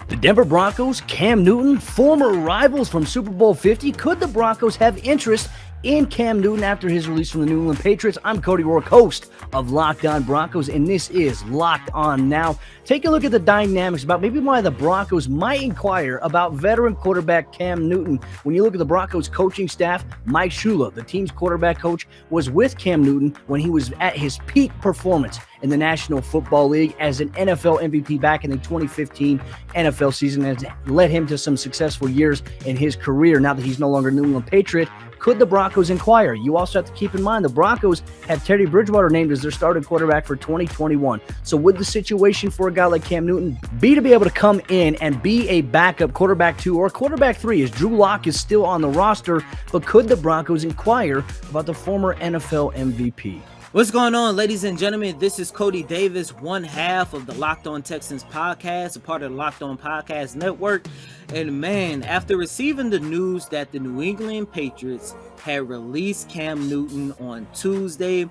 The Denver Broncos, Cam Newton, former rivals from Super Bowl 50. Could the Broncos have interest in Cam Newton after his release from the New England Patriots? I'm Cody Roark, host of Locked On Broncos, and this is Locked On Now. Take a look at the dynamics about maybe why the Broncos might inquire about veteran quarterback Cam Newton. When you look at the Broncos coaching staff, Mike Shula, the team's quarterback coach, was with Cam Newton when he was at his peak performance in the National Football League as an NFL MVP back in the 2015 NFL season, and has led him to some successful years in his career. Now that he's no longer a New England Patriot, could the Broncos inquire? You also have to keep in mind the Broncos have Teddy Bridgewater named as their starting quarterback for 2021. So would the situation for a guy like Cam Newton be to be able to come in and be a backup quarterback 2 or quarterback 3, as Drew Lock is still on the roster, but could the Broncos inquire about the former NFL MVP? What's going on, ladies and gentlemen? This is Coty Davis, one half of the Locked On Texans podcast, a part of the Locked On Podcast Network. And man, after receiving the news that the New England Patriots had released Cam Newton on Tuesday,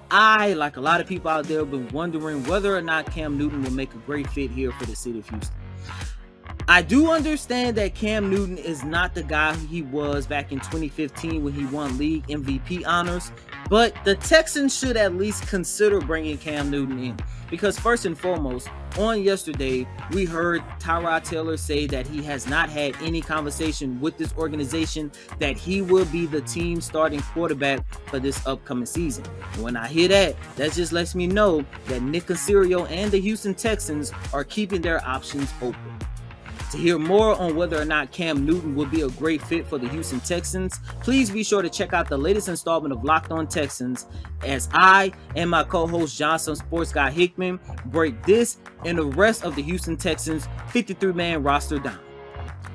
I, like a lot of people out there, have been wondering whether or not Cam Newton will make a great fit here for the city of Houston. I do understand that Cam Newton is not the guy he was back in 2015 when he won league MVP honors, but the Texans should at least consider bringing Cam Newton in, because first and foremost, on yesterday, we heard Tyrod Taylor say that he has not had any conversation with this organization that he will be the team's starting quarterback for this upcoming season. And when I hear that, that just lets me know that Nick Caserio and the Houston Texans are keeping their options open. To hear more on whether or not Cam Newton will be a great fit for the Houston Texans, please be sure to check out the latest installment of Locked On Texans as I and my co-host Johnson Sports Guy Hickman break this and the rest of the Houston Texans 53-man roster down.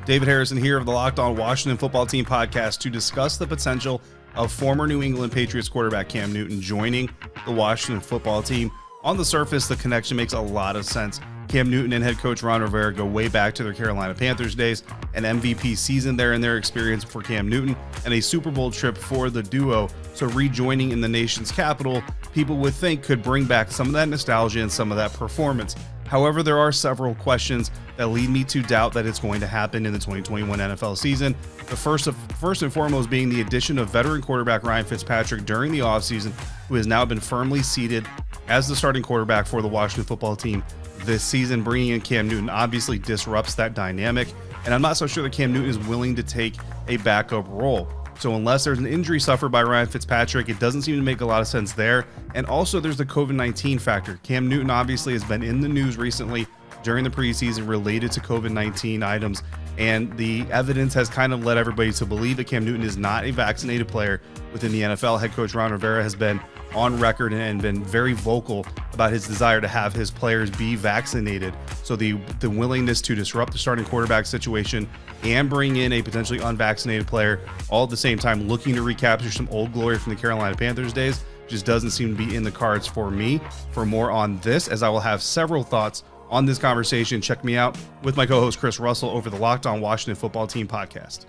David Harrison here of the Locked On Washington Football Team podcast to discuss the potential of former New England Patriots quarterback Cam Newton joining the Washington Football Team. On the surface, the connection makes a lot of sense. Cam Newton and head coach Ron Rivera go way back to their Carolina Panthers days, an MVP season there in their experience for Cam Newton, and a Super Bowl trip for the duo. So rejoining in the nation's capital, people would think could bring back some of that nostalgia and some of that performance. However, there are several questions that lead me to doubt that it's going to happen in the 2021 NFL season. The first and foremost being the addition of veteran quarterback Ryan Fitzpatrick during the offseason, who has now been firmly seated as the starting quarterback for the Washington Football Team this season. Bringing in Cam Newton obviously disrupts that dynamic, and I'm not so sure that Cam Newton is willing to take a backup role. So unless there's an injury suffered by Ryan Fitzpatrick, it doesn't seem to make a lot of sense there. And also there's the COVID-19 factor. Cam Newton obviously has been in the news recently during the preseason related to COVID-19 items, and the evidence has kind of led everybody to believe that Cam Newton is not a vaccinated player within the NFL. Head coach Ron Rivera has been on record and been very vocal about his desire to have his players be vaccinated. So the willingness to disrupt the starting quarterback situation and bring in a potentially unvaccinated player all at the same time, looking to recapture some old glory from the Carolina Panthers days, just doesn't seem to be in the cards for me. For more on this, as I will have several thoughts on this conversation, check me out with my co-host Chris Russell over the Locked On Washington Football Team podcast.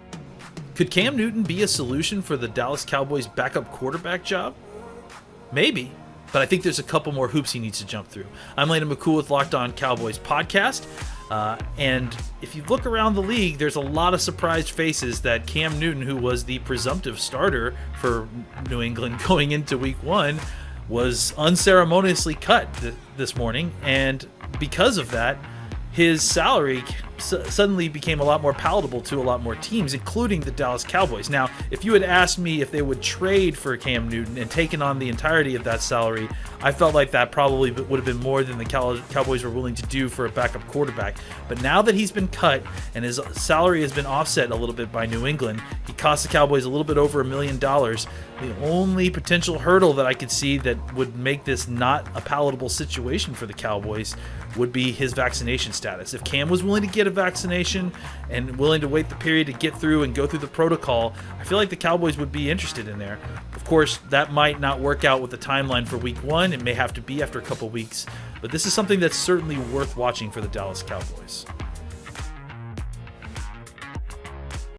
Could Cam Newton be a solution for the Dallas Cowboys backup quarterback job? Maybe, but I think there's a couple more hoops he needs to jump through. I'm Landon McCool with Locked On Cowboys podcast, and if you look around the league, there's a lot of surprised faces that Cam Newton, who was the presumptive starter for New England going into week 1, was unceremoniously cut this morning, and because of that, his salary suddenly became a lot more palatable to a lot more teams, including the Dallas Cowboys. Now, if you had asked me if they would trade for Cam Newton and taken on the entirety of that salary, I felt like that probably would have been more than the Cowboys were willing to do for a backup quarterback. But now that he's been cut and his salary has been offset a little bit by New England, he cost the Cowboys a little bit over $1 million. The only potential hurdle that I could see that would make this not a palatable situation for the Cowboys would be his vaccination status. If Cam was willing to get a vaccination and willing to wait the period to get through and go through the protocol, I feel like the Cowboys would be interested in there. Of course, that might not work out with the timeline for week 1. It may have to be after a couple weeks, but this is something that's certainly worth watching for the Dallas Cowboys.